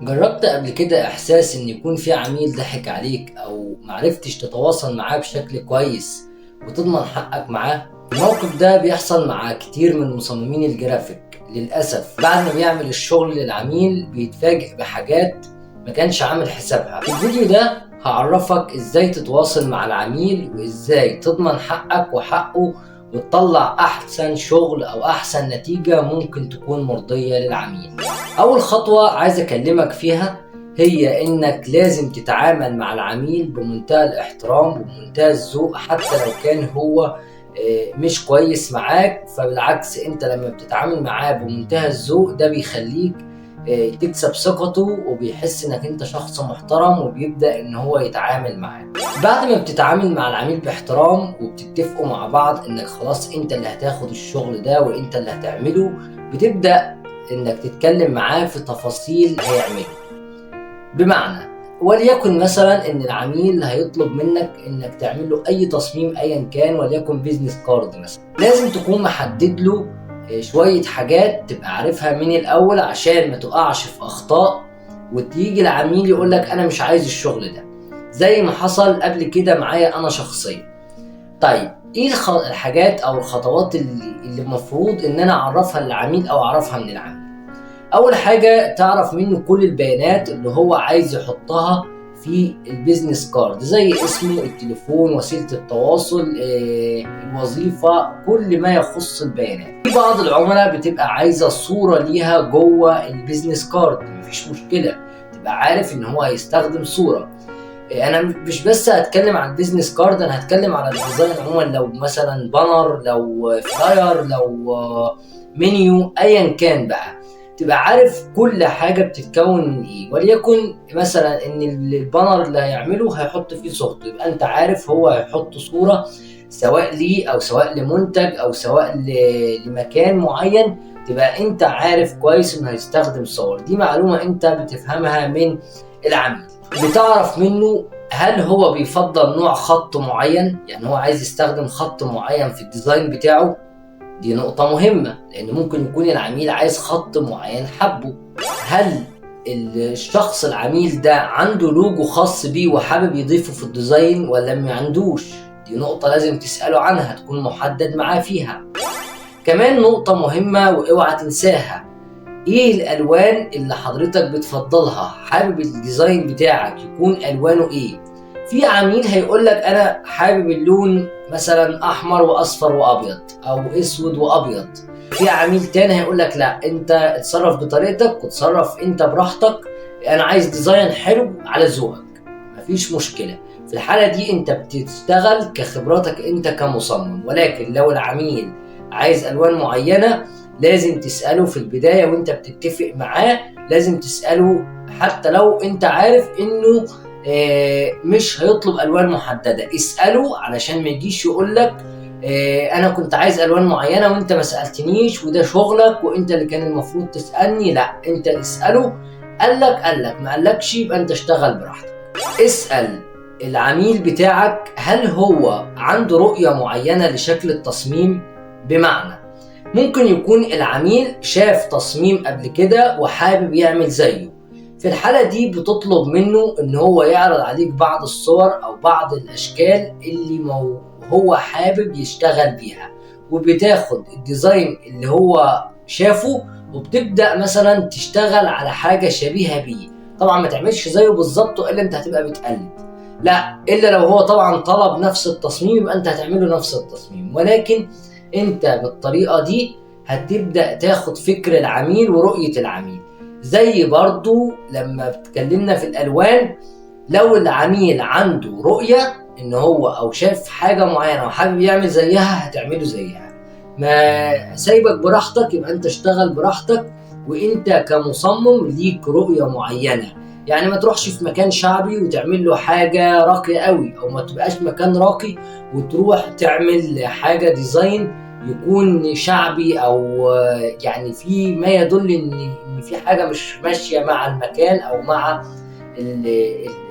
جربت قبل كده إحساس إن يكون في عميل ضحك عليك أو معرفتش تتواصل معاه بشكل كويس وتضمن حقك معاه؟ الموقف ده بيحصل مع كتير من مصممين الجرافيك للأسف. بعد ما بيعمل الشغل للعميل بيتفاجئ بحاجات ما كانش عامل حسابها. في الفيديو ده هعرفك إزاي تتواصل مع العميل وإزاي تضمن حقك وحقه وتطلع أحسن شغل أو أحسن نتيجة ممكن تكون مرضية للعميل. أول خطوة عايز أكلمك فيها هي إنك لازم تتعامل مع العميل بمنتهى الاحترام وبمنتهى الذوق، حتى لو كان هو مش كويس معاك. فبالعكس أنت لما بتتعامل معاه بمنتهى الذوق ده بيخليك تكسب ثقته وبيحس إنك أنت شخص محترم وبيبدأ إن هو يتعامل معاك. بعد ما بتتعامل مع العميل باحترام وبتتفقوا مع بعض إنك خلاص أنت اللي هتاخد الشغل ده وأنت اللي هتعمله، بتبدأ انك تتكلم معاه في تفاصيل هيعمله. بمعنى وليكن مثلا ان العميل هيطلب منك انك تعمل له اي تصميم ايا كان، وليكن بيزنس كارد مثلا. لازم تكون محدد له شوية حاجات تبقى عارفها من الاول عشان ما تقعش في اخطاء وتيجي العميل يقول لك انا مش عايز الشغل ده، زي ما حصل قبل كده معايا انا شخصيا. طيب ايه الحاجات او الخطوات اللي المفروض ان انا اعرفها للعميل او اعرفها من العميل؟ اول حاجة تعرف منه كل البيانات اللي هو عايز يحطها في البيزنس كارد، زي اسمه، التليفون، وسيلة التواصل، الوظيفة، كل ما يخص البيانات. في بعض العملاء بتبقى عايزة صورة ليها جوه البيزنس كارد، مفيش مشكلة، تبقى عارف ان هو هيستخدم صورة. انا مش بس هتكلم عن البيزنس كارد، انا هتكلم على الديزاين عموما، لو مثلا بانر، لو فلاير، لو منيو، ايا كان بقى تبقى عارف كل حاجه بتتكون من ايه. وليكن مثلا ان البانر اللي هيعمله هيحط فيه صورته، يبقى انت عارف هو هيحط صوره سواء ليه او سواء لمنتج او سواء لمكان معين، تبقى انت عارف كويس انه هيستخدم صور. دي معلومه انت بتفهمها من العميل. بتعرف منه هل هو بيفضل نوع خط معين، يعني هو عايز يستخدم خط معين في الديزاين بتاعه. دي نقطة مهمة لأن ممكن يكون العميل عايز خط معين حبه. هل الشخص العميل ده عنده لوجو خاص بيه وحابب يضيفه في الديزاين ولا ما عندوش؟ دي نقطة لازم تسأله عنها، تكون محدد معاه فيها. كمان نقطة مهمة واوعى تنساها، ايه الالوان اللي حضرتك بتفضلها؟ حابب الديزاين بتاعك يكون الوانه ايه؟ في عميل هيقولك انا حابب اللون مثلا احمر واصفر وابيض او اسود وابيض. في عميل تاني هيقولك لا، انت اتصرف بطريقتك وتصرف انت براحتك، انا عايز ديزاين حلو على ذوقك. مفيش مشكلة. في الحالة دي انت بتشتغل كخبراتك انت كمصمم، ولكن لو العميل عايز الوان معينة لازم تسأله في البداية وانت بتتفق معاه. لازم تسأله حتى لو انت عارف انه مش هيطلب الوان محددة، اسأله علشان ما يجيش يقولك انا كنت عايز الوان معينة وانت ما سألتنيش وده شغلك وانت اللي كان المفروض تسألني. لا، انت اسأله، قالك ما قالكش يبقى انت اشتغل براحتك. اسأل العميل بتاعك هل هو عنده رؤية معينة لشكل التصميم. بمعنى ممكن يكون العميل شاف تصميم قبل كده وحابب يعمل زيه. في الحالة دي بتطلب منه ان هو يعرض عليك بعض الصور او بعض الاشكال اللي هو حابب يشتغل بيها، وبتاخد الديزاين اللي هو شافه وبتبدأ مثلا تشتغل على حاجة شبيهة بيه. طبعا ما تعملش زيه بالظبط الا انت هتبقى بتقلد، لا، الا لو هو طبعا طلب نفس التصميم يبقى انت هتعمله نفس التصميم. ولكن انت بالطريقة دي هتبدأ تاخد فكر العميل ورؤية العميل. زي برضو لما بتكلمنا في الالوان، لو العميل عنده رؤية ان هو او شاف حاجة معينة وحابب يعمل زيها هتعمله زيها. ما سايبك براحتك، يبقى انت اشتغل براحتك وانت كمصمم ليك رؤية معينة. يعني ما تروحش في مكان شعبي وتعمل له حاجة راقية قوي، او ما تبقاش مكان راقي وتروح تعمل حاجة ديزاين يكون شعبي، او يعني في ما يدل ان في حاجة مش ماشية مع المكان او مع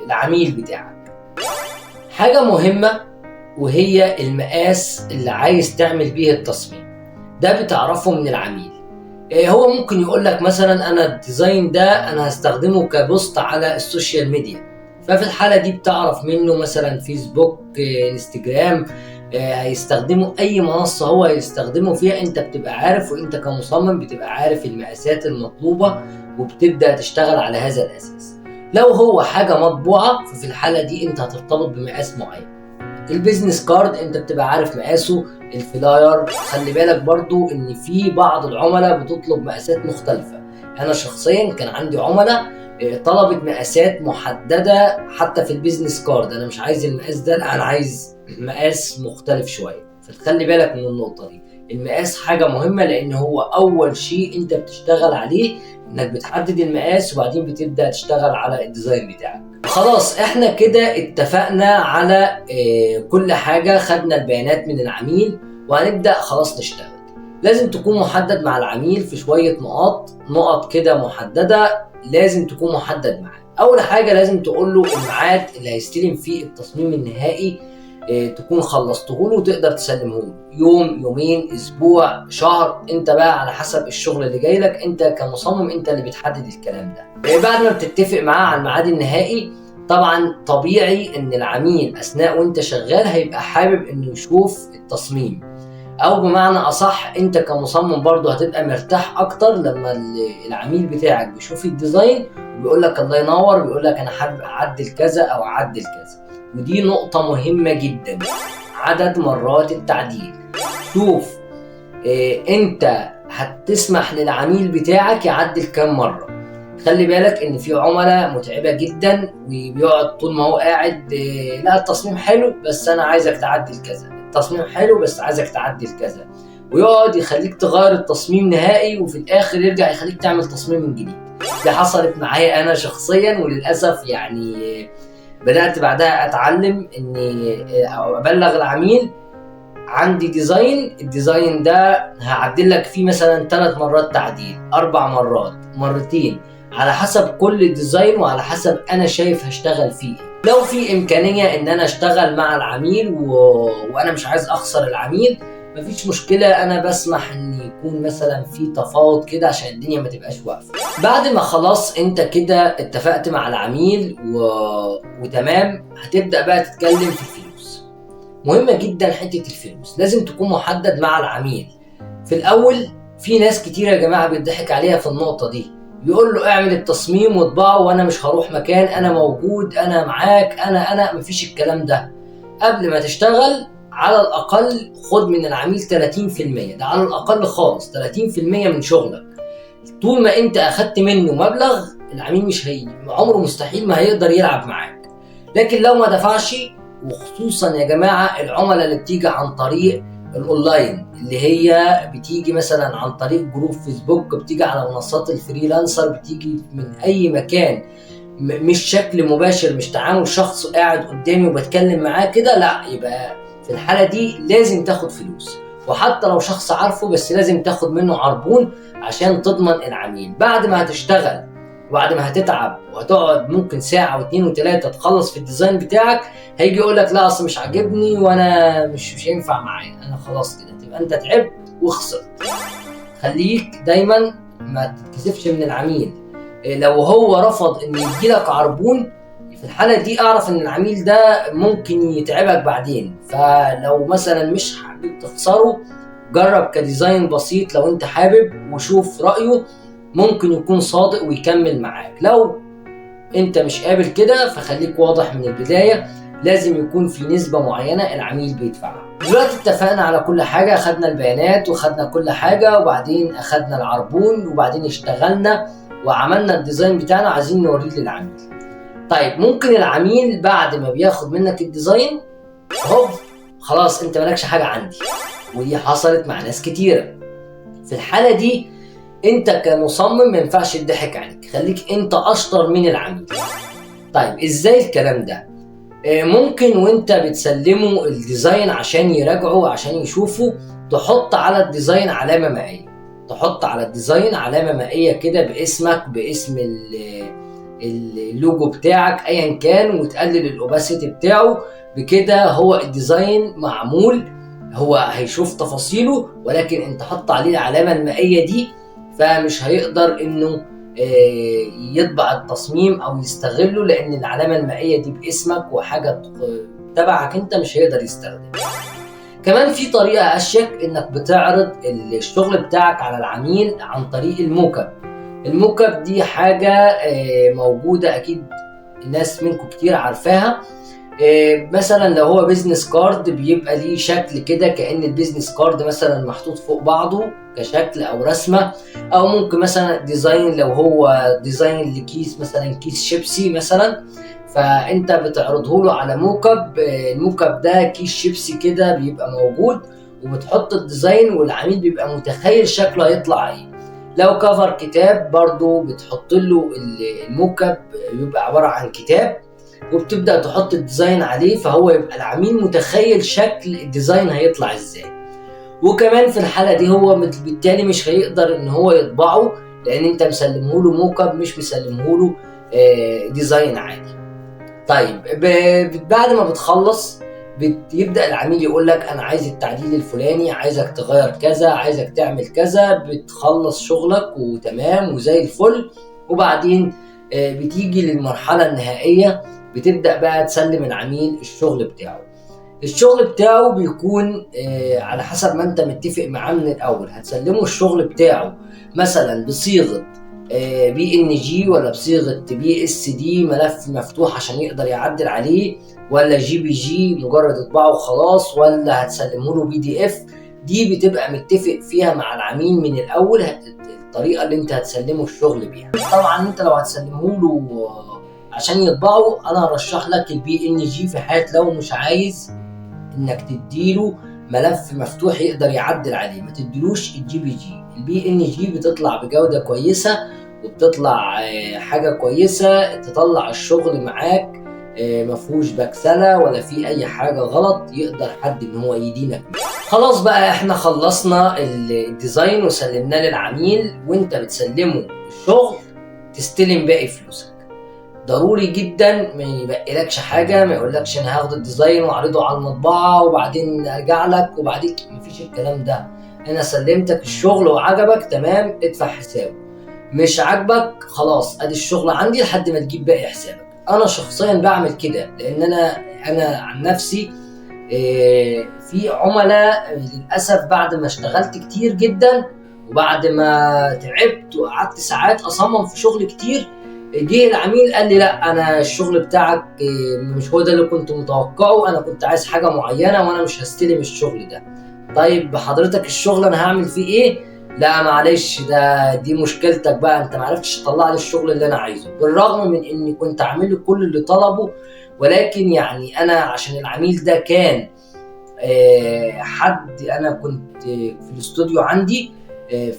العميل بتاعك. حاجة مهمة وهي المقاس اللي عايز تعمل بيه التصميم، ده بتعرفه من العميل. هو ممكن يقول لك مثلا انا الديزاين ده انا هستخدمه كبوست على السوشيال ميديا، ففي الحالة دي بتعرف منه مثلا فيسبوك، انستجرام، هيستخدمه اي منصة هو هيستخدمه فيها، انت بتبقى عارف، وانت كمصمم بتبقى عارف المقاسات المطلوبة وبتبدأ تشتغل على هذا الاساس. لو هو حاجة مطبوعة ففي الحالة دي انت هترتبط بمقاس معين. البيزنس كارد انت بتبقى عارف مقاسه. الفلاير خلي بالك برضو ان في بعض العملاء بتطلب مقاسات مختلفة. انا شخصيا كان عندي عملاء طلبت مقاسات محددة حتى في البيزنس كارد، انا مش عايز المقاس ده، لا انا عايز مقاس مختلف شوية. فتخلي بالك من النقطة دي. المقاس حاجة مهمة لان هو اول شيء انت بتشتغل عليه، انك بتحدد المقاس وبعدين بتبدأ تشتغل على الديزاين بتاعك. خلاص احنا كده اتفقنا على كل حاجة، خدنا البيانات من العميل وهنبدأ خلاص نشتغل. لازم تكون محدد مع العميل في شوية نقط كده محددة، لازم تكون محدد معاه. أول حاجة لازم تقول له الميعاد اللي هيستلم فيه التصميم النهائي، تكون خلصته له وتقدر تسلمه له، يوم، يومين، اسبوع، شهر، انت بقى على حسب الشغل اللي جاي لك، انت كمصمم انت اللي بتحدد الكلام ده. بعد ما بتتفق معاه على الميعاد النهائي، طبعا طبيعي ان العميل اثناء وانت شغال هيبقى حابب انه يشوف التصميم، او بمعنى اصح انت كمصمم برضه هتبقى مرتاح اكتر لما العميل بتاعك بيشوف الديزاين وبيقول لك الله ينور، بيقول لك انا حابب اعدل كذا او اعدل كذا. ودي نقطة مهمة جدا، عدد مرات التعديل. شوف انت هتسمح للعميل بتاعك يعدل كام مرة. خلي بالك ان في عملاء متعبة جدا وبيقعد طول ما هو قاعد لا التصميم حلو بس انا عايزك تعدل كذا، التصميم حلو بس عايزك تعدل كذا، ويقعد يخليك تغير التصميم نهائي وفي الاخر يرجع يخليك تعمل تصميم من جديد. دي حصلت معايا انا شخصيا، وللأسف يعني بدأت بعدها اتعلم اني ابلغ العميل عندي ديزاين، الديزاين ده هعدل لك فيه مثلا 3 مرات تعديل، 4 مرات، مرتين، على حسب كل ديزاين وعلى حسب انا شايف هشتغل فيه. لو في امكانية ان انا اشتغل مع العميل وانا مش عايز اخسر العميل، مفيش مشكلة، انا بسمح ان يكون مثلا في تفاوض كده عشان الدنيا ما تبقاش واقفة. بعد ما خلاص انت كده اتفقت مع العميل وتمام، هتبدأ بقى تتكلم في الفلوس. مهمة جدا حتة الفلوس، لازم تكون محدد مع العميل. في الاول في ناس كتير يا جماعة بيضحك عليها في النقطة دي، بيقول له اعمل التصميم واطبعه وانا مش هروح مكان، انا موجود، انا معاك، انا مفيش الكلام ده. قبل ما تشتغل على الاقل خد من العميل 30%، ده على الاقل خالص 30% من شغلك. طول ما انت اخدت منه مبلغ العميل مش عمره مستحيل ما هيقدر يلعب معاك. لكن لو ما دفعش، وخصوصا يا جماعة العملاء اللي بتيجي عن طريق الاونلاين، اللي هي بتيجي مثلا عن طريق جروب فيسبوك، بتيجي على منصات الفريلانسر، بتيجي من اي مكان، مش شكل مباشر، مش تعامل شخص قاعد قدامي وبتكلم معاه كده، لا، يبقى في الحالة دي لازم تاخد فلوس. وحتى لو شخص عارفه بس لازم تاخد منه عربون عشان تضمن العميل. بعد ما هتشتغل وبعد ما هتتعب وهتقعد ممكن ساعة واثنين وثلاثة تخلص في الديزاين بتاعك، هيجي يقول لك لا اصل مش عاجبني وانا مش هينفع معايا، انا خلاص كده تبقى انت تعبت وخسرت. خليك دايما ما تتكسفش من العميل. لو هو رفض ان يديلك عربون، في الحالة دي اعرف ان العميل ده ممكن يتعبك بعدين. فلو مثلا مش حابب تخسره، جرب كديزاين بسيط لو انت حابب وشوف رأيه، ممكن يكون صادق ويكمل معاك. لو انت مش قابل كده فخليك واضح من البداية، لازم يكون في نسبة معينة العميل بيدفعها. دلوقتي اتفقنا على كل حاجة، اخدنا البيانات واخدنا كل حاجة وبعدين اخدنا العربون وبعدين اشتغلنا وعملنا الديزاين بتاعنا عايزين نوريه للعميل. طيب ممكن العميل بعد ما بياخد منك الديزاين هوب خلاص انت مالكش حاجة عندي، ودي حصلت مع ناس كتيرة. في الحالة دي انت كمصمم ما ينفعش تضحك عليك، خليك انت اشطر من العميل. طيب ازاي الكلام ده؟ ممكن وانت بتسلمه الديزاين عشان يراجعه عشان يشوفه، تحط على الديزاين علامة مائية، تحط على الديزاين علامة مائية كده باسمك، باسم اللوجو بتاعك ايا كان، وتقلل الاوباسيتي بتاعه. بكده هو الديزاين معمول، هو هيشوف تفاصيله ولكن انت حط عليه العلامة المائية دي، فمش هيقدر انه يطبع التصميم او يستغله، لان العلامة المائية دي باسمك وحاجة تبعك انت مش هيقدر يستخدمها. كمان في طريقة اشيك، انك بتعرض الشغل بتاعك على العميل عن طريق الموك اب. الموك اب دي حاجة موجودة اكيد الناس منكم كتير عارفاها. مثلا لو هو بيزنس كارد بيبقى ليه شكل كده كأن البيزنس كارد مثلا محطوط فوق بعضه كشكل او رسمة، او ممكن مثلا ديزاين لو هو ديزاين لكيس مثلا كيس شيبسي مثلا، فانت بتعرضه له على موكب. الموكب ده كيس شيبسي كده بيبقى موجود، وبتحط الديزاين والعميل بيبقى متخيل شكله هيطلع ايه. لو كفر كتاب برضو بتحط له الموكب، بيبقى عبارة عن كتاب وبتبدأ تحط الديزاين عليه، فهو يبقى العميل متخيل شكل الديزاين هيطلع ازاي. وكمان في الحالة دي هو بالتالي مش هيقدر ان هو يطبعه، لان انت مسلمه له موكب مش مسلمه له ديزاين عادي. طيب بعد ما بتخلص بيبدأ العميل يقول لك انا عايز التعديل الفلاني، عايزك تغير كذا، عايزك تعمل كذا. بتخلص شغلك وتمام وزي الفل، وبعدين بتيجي للمرحلة النهائية، بتبدأ بقى تسلم العميل الشغل بتاعه. الشغل بتاعه بيكون على حسب ما انت متفق معاه من الاول. هتسلمه الشغل بتاعه مثلا بصيغة BNG، ولا بصيغة PSD ملف مفتوح عشان يقدر يعدل عليه، ولا JPG مجرد اطباعه وخلاص، ولا هتسلمه له PDF. دي بتبقى متفق فيها مع العميل من الاول الطريقة اللي انت هتسلمه الشغل بيها. طبعا انت لو هتسلمه له عشان يطبعه، انا ارشح لك BNG في حالة لو مش عايز انك تديله ملف مفتوح يقدر يعدل عليه. ما تديلوش JPG. BNG بتطلع بجودة كويسة وبتطلع حاجة كويسة تطلع الشغل معاك مفهوش بكسلة ولا في اي حاجة غلط يقدر حد ان هو يدينك بيه. خلاص بقى احنا خلصنا الديزاين وسلمناه للعميل، وانت بتسلمه الشغل تستلم باقي فلوسك. ضروري جدا ما يبقيلكش حاجه، ما يقولكش انا هاخد الديزاين واعرضه على المطبعه وبعدين ارجع لك وبعدين مفيش الكلام ده. انا سلمتك الشغل وعجبك تمام ادفع حسابه، مش عاجبك خلاص ادي الشغل عندي لحد ما تجيب باقي حسابك. انا شخصيا بعمل كده، لان انا عن نفسي في عملاء للاسف بعد ما اشتغلت كتير جدا وبعد ما تعبت وقعدت ساعات اصمم في شغل كتير، جه العميل قال لي لا انا الشغل بتاعك مش هو ده اللي كنت متوقعه، انا كنت عايز حاجه معينه وانا مش هستلم الشغل ده. طيب حضرتك الشغل انا هعمل فيه ايه؟ لا معلش دي مشكلتك بقى، انت معرفتش تطلع لي الشغل اللي انا عايزه. بالرغم من اني كنت عامل له كل اللي طلبه، ولكن يعني انا عشان العميل ده كان حد انا كنت في الاستوديو عندي،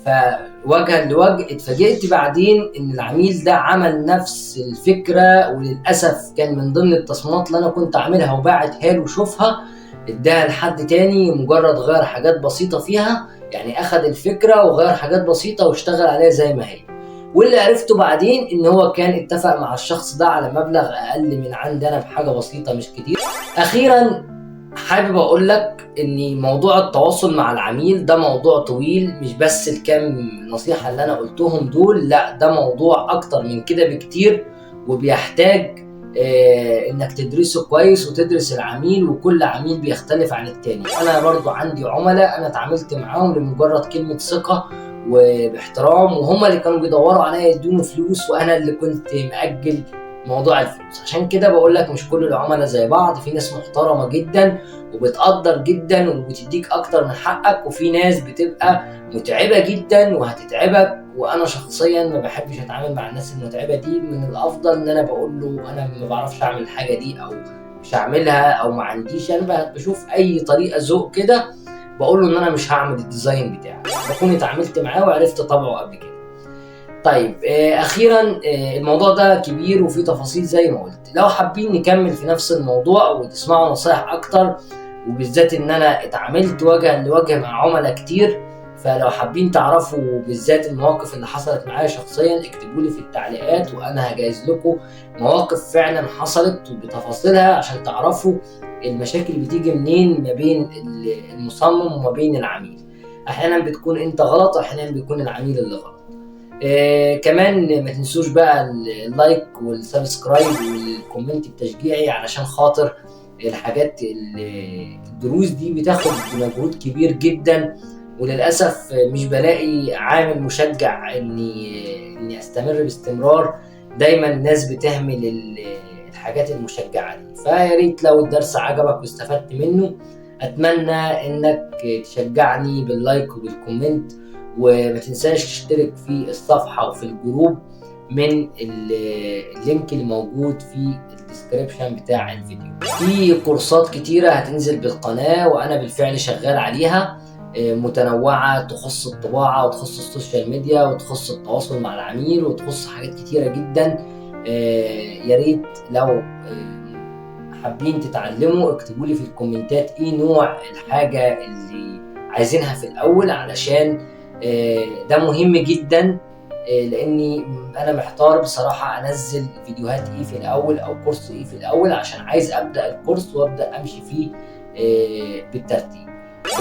فوجها لوجه اتفاجئت بعدين ان العميل ده عمل نفس الفكره، وللاسف كان من ضمن التصميمات اللي انا كنت عاملها وباعتها له وشوفها اداها لحد تاني، مجرد غير حاجات بسيطه فيها، يعني اخد الفكره وغير حاجات بسيطه واشتغل عليها زي ما هي. واللي عرفته بعدين ان هو كان اتفق مع الشخص ده على مبلغ اقل من عندي انا بحاجه بسيطه مش كتير. اخيرا حابب اقول لك ان موضوع التواصل مع العميل ده موضوع طويل، مش بس الكام نصيحة اللي انا قلتهم دول، لا ده موضوع اكتر من كده بكتير، وبيحتاج انك تدرسه كويس وتدرس العميل، وكل عميل بيختلف عن التاني. انا برضو عندي عملاء انا اتعاملت معاهم لمجرد كلمة ثقة وباحترام، وهم اللي كانوا بيدوروا عليا يدوني فلوس وانا اللي كنت مأجل موضوع الفلوس. عشان كده بقول لك مش كل العملاء زي بعض، في ناس محترمة جدا وبتقدر جدا وبتديك اكتر من حقك، وفي ناس بتبقى متعبة جدا وهتتعبك. وانا شخصيا ما بحبش اتعامل مع الناس المتعبة دي. من الافضل ان انا بقول له انا ما بعرفش اعمل الحاجة دي او مش هعملها او ما عنديش، انا بشوف اي طريقة ذوق كده بقول له ان انا مش هعمل الديزاين بتاعي، بكون اتعاملت معاه وعرفت طبعه قبل كده. طيب اخيرا الموضوع ده كبير وفيه تفاصيل زي ما قلت. لو حابين نكمل في نفس الموضوع وتسمعوا نصايح اكتر، وبالذات ان انا اتعاملت وجها لوجه مع عملاء كتير، فلو حابين تعرفوا بالذات المواقف اللي حصلت معايا شخصيا اكتبوا لي في التعليقات، وانا هجهز لكم مواقف فعلا حصلت بتفاصيلها عشان تعرفوا المشاكل بتيجي منين ما بين المصمم وما بين العميل. احيانا بتكون انت غلط واحيانا بيكون العميل اللي غلط. كمان ما تنسوش بقى اللايك والسبسكرايب والكومنت التشجيعي، علشان خاطر الحاجات الدروس دي بتاخد مجهود كبير جدا، وللاسف مش بلاقي عامل مشجع اني استمر باستمرار. دايما الناس بتهمل الحاجات المشجعه دي. فيا ريت لو الدرس عجبك واستفدت منه، اتمنى انك تشجعني باللايك وبالكومنت، وما تنساش تشترك في الصفحة وفي الجروب من اللينك اللي موجود في الديسكريبشن بتاع الفيديو. في كورسات كتيرة هتنزل بالقناة وأنا بالفعل شغال عليها، متنوعة، تخص الطباعة وتخص السوشيال ميديا وتخص التواصل مع العميل وتخص حاجات كتيرة جدا. يا ريت لو حابين تتعلموا اكتبوا لي في الكومنتات ايه نوع الحاجة اللي عايزينها في الأول، علشان ده مهم جدا. لاني انا محتار بصراحه انزل فيديوهات ايه في الاول او كورس ايه في الاول، عشان عايز ابدا الكورس وابدا امشي فيه بالترتيب.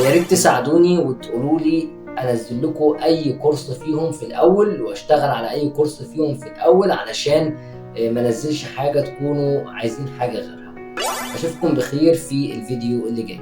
يا ريت تساعدوني وتقولوا لي انزل لكم اي كورس فيهم في الاول واشتغل على اي كورس فيهم في الاول، علشان ما انزلش حاجه تكونوا عايزين حاجه غيرها. اشوفكم بخير في الفيديو اللي جاي.